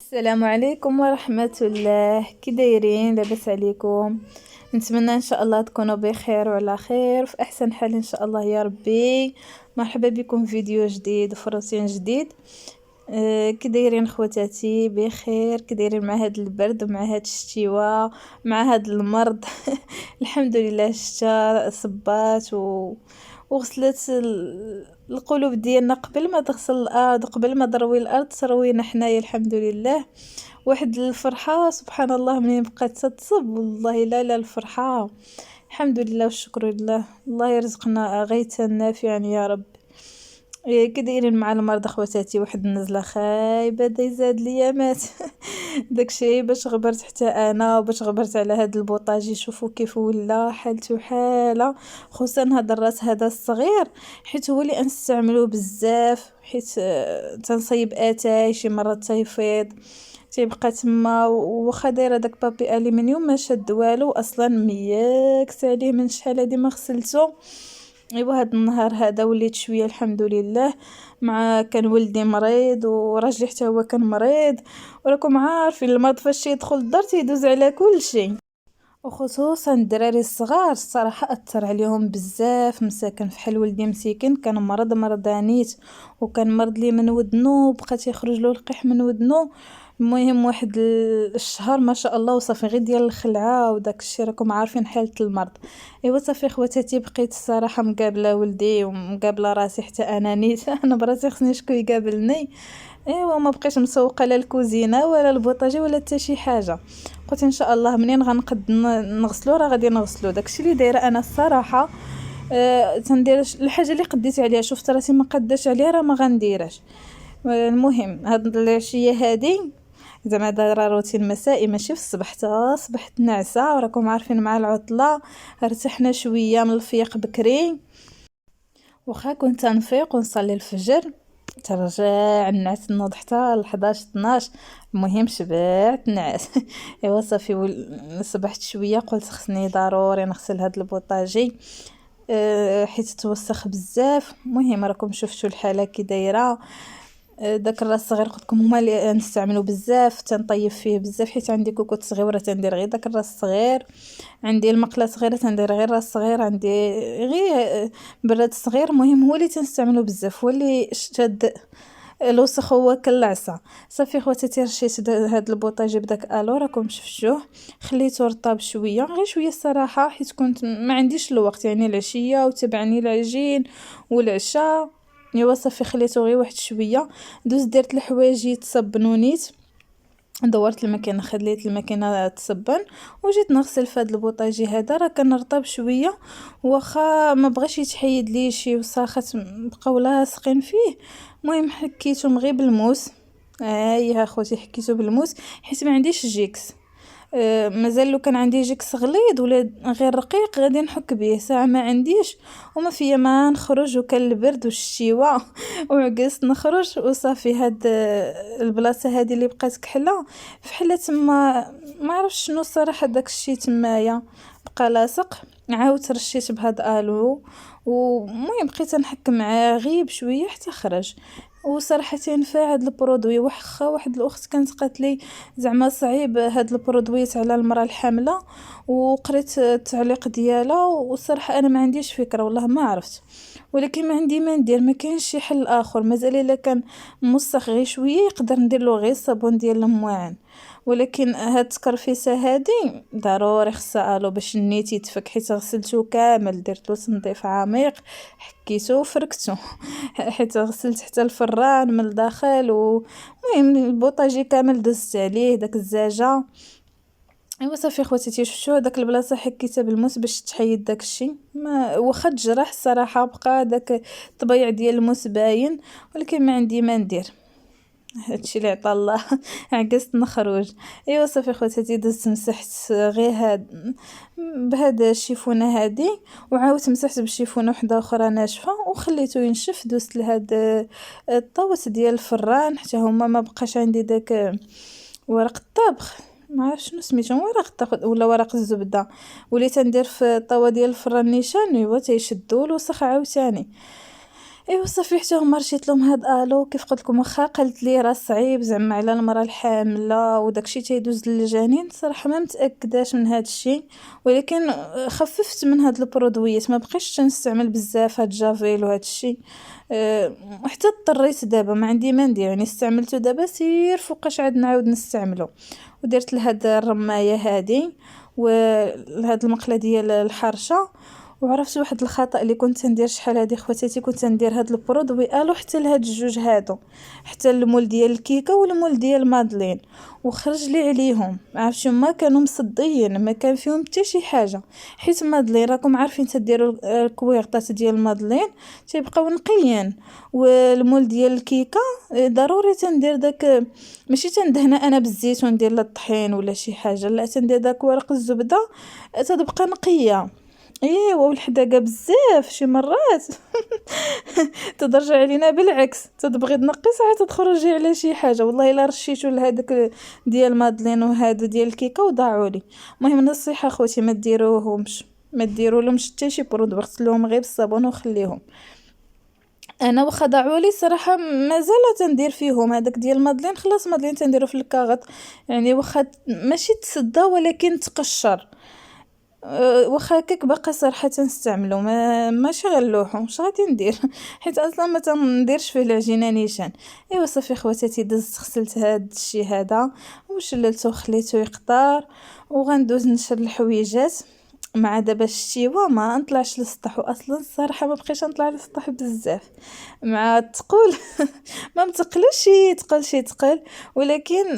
السلام عليكم ورحمة الله، كي دايرين؟ لاباس عليكم؟ نتمنى ان شاء الله تكونوا بخير وعلى خير في احسن حال ان شاء الله يا ربي. مرحبا بكم في فيديو جديد وفي روتين جديد. كي دايرين خواتاتي؟ بخير؟ كي دايرين مع هاد البرد ومع هاد الشتيوه مع هاد المرض؟ الحمد لله الشتا صبات وغسلت القلوب ديالنا قبل ما تغسل الارض، قبل ما تروي الارض تروينا حنايا الحمد لله. واحد الفرحه سبحان الله منين بقات تتصب، والله لا الفرحه. الحمد لله والشكر لله، الله يرزقنا غيثا نافعا يا رب. كي دايرين مع المرضى خواتاتي؟ واحد النزله خايبه دا يزاد ليا مات. داكشي باش غبرت حتى انا وباش غبرت على هاد البوطاجي. شوفوا كيف ولا حالته حاله، خصوصا هذا الراس هذا الصغير، حيت هو اللي نستعملوه بزاف، حيت تنصيب اتاي شي مرات تيفيض تيبقى تما، واخا دايره داك بابي الومنيوم ما شاد والو اصلا، مياكس عليه من شحال هادي ما غسلته. ايوا هاد النهار هذا وليت شويه الحمد لله، مع كان ولدي مريض وراجلي حتى هو كان مريض، وراكم عارفين المرض فاش يدخل الدار تيدوز على كل شيء، وخصوصا الدراري الصغار الصراحه اثر عليهم بزاف. مساكن فحال ولدي مسكين كان مرض عنيت، وكان مرض لي من ودنو وبقى تيخرج له القيح من ودنو. المهم واحد الشهر ما شاء الله وصافي غير ديال الخلعه وداك الشيء، راكم عارفين حاله المرض. ايوا صافي خواتاتي بقيت الصراحه مقابله ولدي ومقابله راسي حتى انا نيت. انا براسي خصني شكون يقابلني. ايوا ما بقيتش مسوقه لا الكوزينه ولا البوطاجي ولا حتى شي حاجه. قلت ان شاء الله منين غنقد نغسلو راه غادي نغسلو. داكشي اللي دايره انا الصراحه. تندير الحاجه اللي قديت عليها، شفت راسي ما قداش عليها راه ما غنديرهاش. المهم هاد العشيه هادي زعما دايره روتين مسائي ماشي في الصباح، تا صبحت ناعسه وراكم عارفين مع العطله ارتحنا شويه من الفيق بكري. واخا كنت نفيق ونصلي الفجر ترجع النعاس نوض حتى ل 11 12. المهم شبعت نعاس. ايوا صافي صبحت شويه قلت خصني ضروري نغسل هاد البوطاجي، حيت توسخ بزاف. المهم راكم شفتوا الحاله كي دايره. داك الراس الصغير قلت لكم هما اللي نستعملو بزاف، تنطيب فيه بزاف حيت عندي كوكوط صغيره تندير غير داك الراس الصغير، عندي المقله صغيره تندير غير راس صغير، عندي غير براد صغير. المهم هو اللي تنستعملو بزاف، هو اللي شاد الوسخ هو كالعصا. صافي خواتاتي رشيت هاد البوطاجي بداك الو راكم شفتوه، خليته رطاب شويه غير شويه الصراحه، حيت كنت ما عنديش الوقت يعني العشيه وتبعني العجين والعشاء. ايوا صافي خليته غير واحد شويه، دوزت درت الحوايج تصبنو نيت، دورت الماكينه خليت الماكينه تصبن وجيت نغسل في هذا البوطاجي هذا. راه كان رطب شويه واخا ما بغاش يتحيد لي شي وساخات بقاو لاصقين فيه. المهم حكيتهم غير بالموس. يا خوتي حكيتو بالموس حيت ما عنديش جيكس. مازال لو كان عندي جيكس غليظ ولا غير رقيق غادي نحك به، ساعه ما عنديش وما فيا ما نخرج وكان البرد والشتيوه. وعكست نخرج وصافي هاد البلاصه هذه اللي بقات كحله فحله تما، ما عرفتش شنو الصراحه داك الشيء تمايا بقى لاصق. عاودت رشيت بهاد الو ومهم بقيت نحك معاه غيب شويه حتى خرج. وصراحه ينفع هاد البرودوي، واحد الاخت كانت قالت لي زعما صعيب هاد البرودويات على المراه الحامله، وقريت التعليق ديالها والصراحه انا ما عنديش فكره والله ما عرفت، ولكن ما عندي ما ندير، ما كاينش شي حل اخر. مازال الا كان موسخ غير شويه يقدر ندير له غير الصابون ديال المواعن، ولكن هاد التكرفيسه هادي ضروري خصها الو باش النيت يتفك، حيت غسلته كامل درت له تنظيف عميق حكيته وفركته. حيت غسلت حتى الفران من الداخل، ومهم البوطاجي كامل دزت عليه داك الزاجه. ايوا صافي خواتاتي شفتوا داك البلاصه حكيتها بالموس باش تحيد داك الشيء، ما واخا تجرح الصراحه بقى داك الطبيع ديال الموس باين، ولكن ما عندي ما ندير، هادشي اللي عطا الله. عكست نخرج. ايوا صافي خواتاتي دزت مسحت غير هاد بهذا الشيفونه هادي، وعاودت مسحت بشيفونه وحده اخرى ناشفه وخليته ينشف. دوزت لهاد الطاوس ديال الفران حتى هما ما بقاش عندي داك ورق الطبخ، ما عرفت شنو سميتهم، ورق الطبخ ولا ورق الزبده، وليت ندير في الطاوه ديال الفران نيشان ايوا تيشدوا الوسخ عاوتاني. ايوا صافي حتى هما رشيت لهم هاد الو كيف قلت لكم، واخا قالت لي راه صعيب زعما على المراه الحامله وداكشي تيدوز للجنين، صراحه ما متاكداش من هاد الشيء، ولكن خففت من هاد البرودويات، ما بقيتش تنستعمل بزاف هاد جافيل وهاد الشيء. حتى اضطريت دابا ما عندي ما ندير، يعني استعملته دابا سير فوقاش عاد نعاود نستعملو، ودرت لهاد الرمايه هادي ولهاد المقله ديال الحرشه. وعرفت واحد الخطأ اللي كنت ندير شحال هادي خواتاتي، كنت ندير هاد البرودوي الو حتى لهاد الجوج هادو، حتى المول ديال الكيكه والمول ديال مادلين، وخرج لي عليهم عرفتي ما كانوا مصديين، ما كان فيهم حتى شي حاجه. حيت مادلين راكم عارفين تديروا الكويغطات ديال مادلين تيبقاو نقيين، والمول ديال الكيكه ضروري تندير داك، ماشي تندهنا انا بالزيت وندير لا الطحين ولا شي حاجه، لا تندير داك ورق الزبده تتبقى نقيه. ايوا والحداقه بزاف شي مرات تضرج علينا بالعكس، تتبغي تنقص عاد تخرجي على شي حاجه، والله الا رشيتو لهذاك ديال مادلين وهذا ديال الكيكه وضاعوا لي. المهم نصيحه خوتي ما ديروهمش، ما ديروا لهمش حتى شي برودوي، غسلوهم غير بالصابون وخليهم. انا واخا ضاعوا لي صراحه مازال تندير فيهم هذاك ديال مادلين، خلاص مادلين تنديرو في الكاغط، يعني واخا ماشي تسدى ولكن تقشر. واخا هكاك باقا صراحه تنستعملو، ماشي غير اللوحو واش غادي ندير حيت اصلا ما تنديرش فيه العجينه نيشان. ايوا صافي خواتاتي دزت غسلت هاد الشي هذا وشللته وخليته يقطر، وغندوز نشر الحويجات مع دابا الشتيوه ما نطلعش للسطح، واصلا الصراحه ما بقيتش نطلع للسطح بزاف مع الثقول ما متقلش يتقل شي تقل، ولكن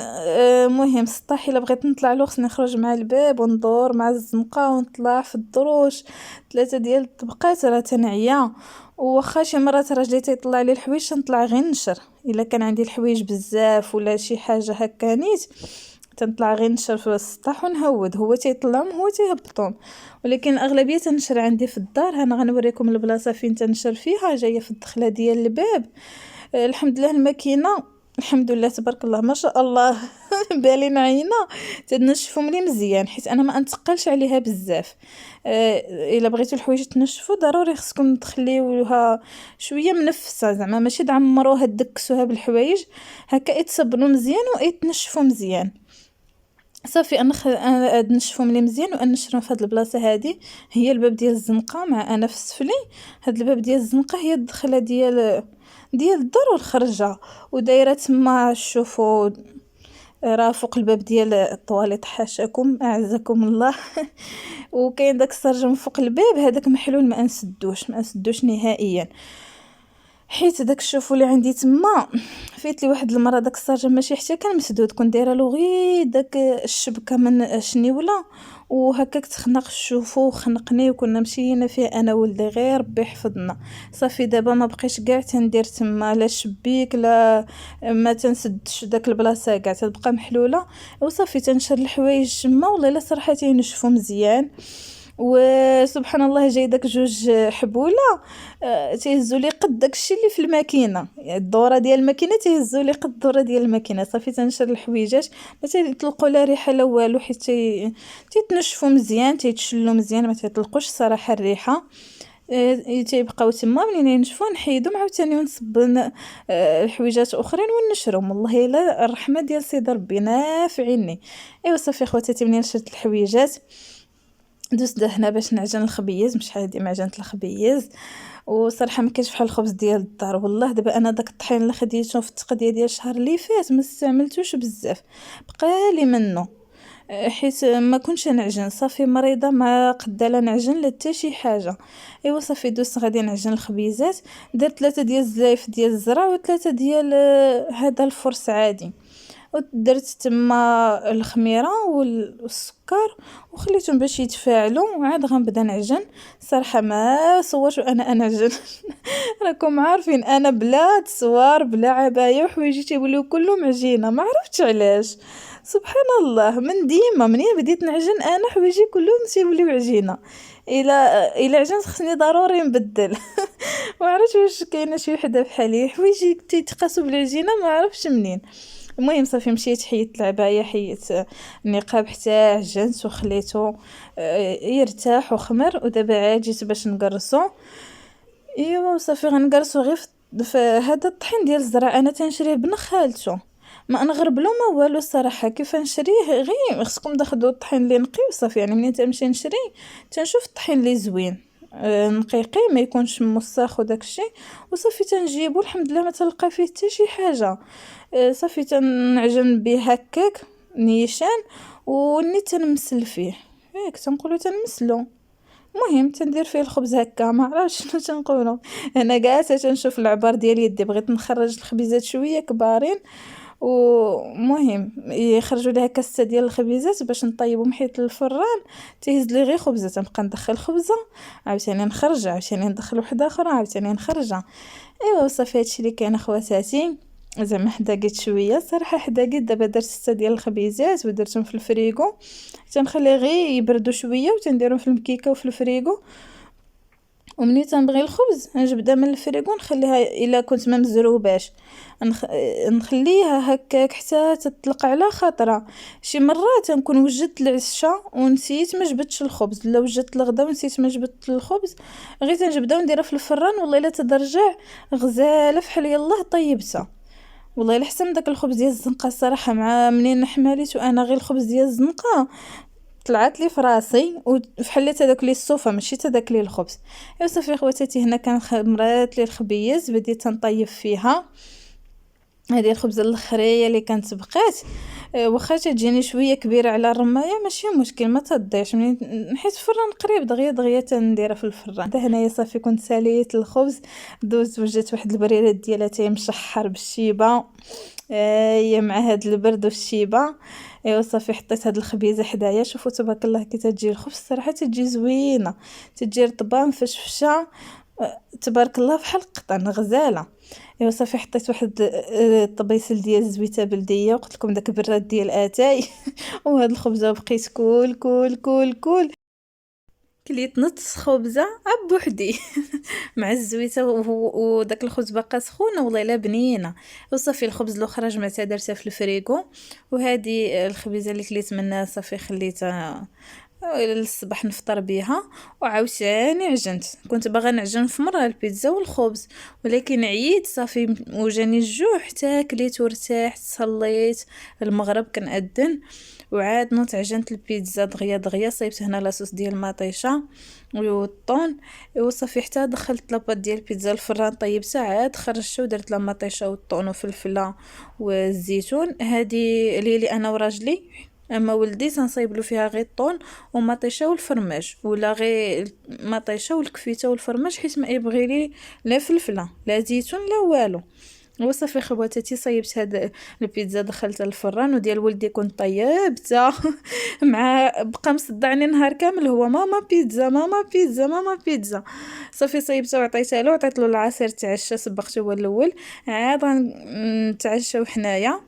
مهم السطح الا بغيت نطلع له خصني نخرج مع الباب وندور مع الزنقه ونطلع في الدروج 3 ديال الطبقات راه تنعيا. وواخا شي مرات راجلي تيطلع لي الحوايج تنطلع غير نشر، الا كان عندي الحوايج بزاف ولا شي حاجه هكا نيت تنطلع غير نشر في السطح ونهود، هو تيطلعهم هو تيهبطهم، ولكن الاغلبيه تنشر عندي في الدار. انا غنوريكم البلاصه فين تنشر فيها، جايه في الدخله ديال الباب. الحمد لله الماكينه الحمد لله تبارك الله ما شاء الله بالين عينا تنشفهم لي مزيان، حيت انا ما انتقلش عليها بزاف. الا بغيتو الحوايج تنشفوا ضروري خصكم تخليوها شويه منفسه، زعما ماشي تعمروها تدكسوها بالحوايج، هكا يتصبنوا مزيان ويتنشفوا مزيان. صافي انا نشفهم لي مزيان ونشرهم في هاد البلاصه هادي، هي الباب ديال الزنقه مع انا في السفلي. هاد الباب ديال الزنقه هي الدخله ديال الدار والخرجه، ودايره تما شوفوا راه فوق الباب ديال الطواليط حاشاكم اعزكم الله وكاين داك السرجم فوق الباب هذاك محلول ما نسدوش نهائيا، حيت داك الشوفو اللي عندي تما فيت لي واحد المره داك السرجم ماشي حتى كان مسدود، كنت دايره له غير داك الشبكه من شنيوله وهكاك تخنق الشوفو وخنقني، وكنا مشينا فيه انا ولدي غير ربي يحفظنا. صافي دابا ما بقيتش كاع تندير تما لا شبيك لا ما تنسدش داك البلاصه كاع تبقى محلوله، وصافي تنشر الحوايج تما والله الا صراحه تينشفوا مزيان. وسبحان الله جاي داك جوج حبوله تيهزوا لي قد داكشي اللي في الماكينه، الدوره ديال الماكينه تيهزوا لي قد الدوره ديال الماكينه. صافي تنشر الحويجات ما تيطلقوا لا ريحه لا والو، حيت تيتنشفوا مزيان تيتشلوا مزيان ما تيطلقوش صراحه الريحه. تيبقاو تما منين ينشفوا نحيدهم عاوتاني ونصب الحويجات اخرين ونشرهم، والله الا الرحمه ديال سيدي ربي نافعيني. ايوا صافي خواتاتي منين شرت الحويجات دوزت هنا باش نعجن الخبيز، مش شحال هادي معجنه الخبيز، وصراحه ما كاينش بحال الخبز ديال الدار. والله دابا انا داك الطحين اللي خديته في التقديه ديال الشهر اللي فات ما استعملتوش بزاف، بقالي منه حيت ما كنتش نعجن، صافي مريضه ما قداله نعجن لا حتى شي حاجه. ايوا صافي دوزت غادي نعجن الخبيزات، درت 3 ديال الزلايف ديال الزرع و3 ديال هذا الفرص عادي، ودرت تما الخميره والسكر وخليتهم باش يتفاعلوا وعاد غنبدا نعجن. صراحه ما صورت وانا انعجن راكم عارفين انا بلا تصوار بلا عبايه وحوايجي تيوليو كلهم عجينه، ما عرفتش علاش سبحان الله. من ديما منين بديت نعجن انا حوايجي كلهم تيوليو عجينه، الى عجنت خصني ضروري نبدل ما عرفتش واش كاينه شي وحده بحالي حوايجي تيتقاسوا بالعجينه ما عرفتش منين. المهم صافي مشيت حيدت العبايه حيدت النقاب حتى عجنت وخليته يرتاح وخمر، ودابا عاد جيت باش نقرصو. ايوا وصافي غنجلسو غير في هذا الطحين ديال الزرع، انا تنشريه بن خالته، ما نغربلو ما والو الصراحه. كيف نشريه؟ غير خصكم تاخدوا الطحين اللي نقي وصافي. يعني منين تنمشي نشري تنشوف الطحين اللي زوين نقيقي ما يكونش موسخ وداكشي، وصافي تنجيبو الحمد لله ما تلقى فيه حتى شي حاجه. صافي تنعجن به هكاك نيشان، وني تنمسل فيه ياك تنقولوا تنمسلو. المهم تندير فيه الخبز هكا، ما عرفتش شنو تنقولوا. انا كاع تنشوف العبار ديال يدي، بغيت نخرج الخبيزات شويه كبارين، ومهم يخرجوا لي هكا 6 ديال الخبيزات باش نطيبهم حيت الفران تيهز لي غير خبزه. تنبقى ندخل خبزه عاوتاني نخرج، عاوتاني ندخل وحده اخرى، عاوتاني نخرجها. ايوا صافي هادشي اللي كاين اخواتاتي. زعما حداقيت شويه صراحه، حداقيت دابا درت 6 ديال الخبيزات ودرتهم في الفريغو، تنخلي غير يبردوا شويه وتنديرهم في المكيكه وفي الفريغو. ومني تنبغي الخبز نجبدها من الفريغو نخليها الا كنت ما مزروباش نخليها هكاك حتى تطلق على خاطرها. شي مرات تنكون وجدت العشاء ونسيت ما جبدتش الخبز، لا وجدت الغدا ونسيت ما جبدت الخبز، غير تنجبدها ونديرها في الفران. والله الا تدرجع غزاله فحال يلاه طيبتها. والله الا احسن داك الخبز ديال الزنقه الصراحه، مع منين حماليت وانا غير الخبز ديال الزنقه طلعت لي في راسي وفحليت هذاك لي الصوفه ماشي تداك لي الخبز. ايوا صافي خواتاتي هنا كان مرات لي الخبيز بديت تنطيب فيها. هذه الخبزه الاخريه اللي كانت بقات واخا تجيني شويه كبيره على الرمايه ماشي مشكل ما تضيعش، من حيت الفران قريب دغيا دغيا تنديرها في الفران. هنايا صافي كنت ساليت الخبز، دوزت وجدت واحد البريره ديالها تاهي مشحر بالشيبه. هي مع هاد البرد والشيبه. ايوا صافي حطيت هاد الخبيزه حدايا. شوفوا تبارك الله كي تجي الخبز صراحه تجي زوينه، تجي رطبه مفشفشه تبارك الله بحال القطن غزاله. ايوا صافي حطيت واحد الطبيسل ديال الزويته بلديه، وقلت لكم داك البراد ديال اتاي وهاد الخبزه بقيت كول كول كول كول كليت نص خبزه بوحدي مع الزويته وداك الخبز باقا سخونه والله الا بنينه. وصافي الخبز الاخر جمعتها درتها في الفريغو، وهذه الخبيزه اللي كليت منها صافي خليتها للصباح نفطر بها. وعاوتاني عجنت، كنت باغا نعجن في مره البيتزا والخبز ولكن عييت صافي وجاني الجوع حتى كليت وارتحت. صليت المغرب كنأذن وعاد نوض عجنت البيتزا دغيا دغيا. صايبت هنا لاصوص ديال المطيشه والطون وصافي حتى دخلت لاباط ديال البيتزا الفران طيبتها، عاد خرجت ودرت لها مطيشه والطون وفلفله والزيتون. هذه اللي انا وراجلي، اما ولدي تنصايب له فيها غير الطون ومطيشه والفرماج، ولا غير مطيشه والكفيته والفرماج حيت ما يبغي لي لا فلفله لا زيتون لا والو. وصافي خواتاتي صايبت هاد البيتزا دخلتها الفران، وديال ولدي كنت طيبتها مع بقى مصدعني نهار كامل هو ماما بيتزا ماما بيتزا ماما بيتزا. صافي صايبتها وعطيتها له وعطيت له العصير تعشى سبقته هو الاول. عاد غنتعشاو حنايا.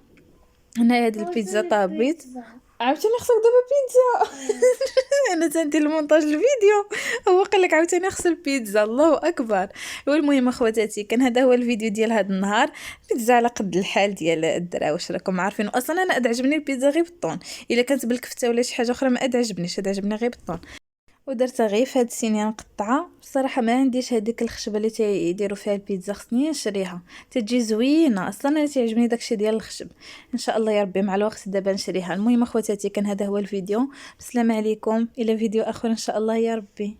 هنا هاد البيتزا طابيت. عاوتاني خصك دابا بيتزا انا تندير المونتاج الفيديو هو قال لك عاوتاني خص البيتزا. الله اكبر. والمهم اخواتاتي كان هذا هو الفيديو ديال هذا النهار. بيتزا على قد الحال ديال الدرا، واش راكم عارفين اصلا انا ادعجبني البيتزا غير بالطون، الا كانت بالكفته ولا شي حاجه اخرى ما ادعجبنيش، ادعجبني غير بالطون. ودرتها غير في هاد السينيه مقطعه. بصراحه ما عنديش هذيك الخشبه اللي تيديروا فيها البيتزا، خصني نشريها تجي زوينه. اصلا انا تيعجبني داكشي ديال الخشب. ان شاء الله يا ربي مع الوقت دابا نشريها. المهم اخواتاتي كان هذا هو الفيديو. بسلام عليكم الى فيديو اخر ان شاء الله يا ربي.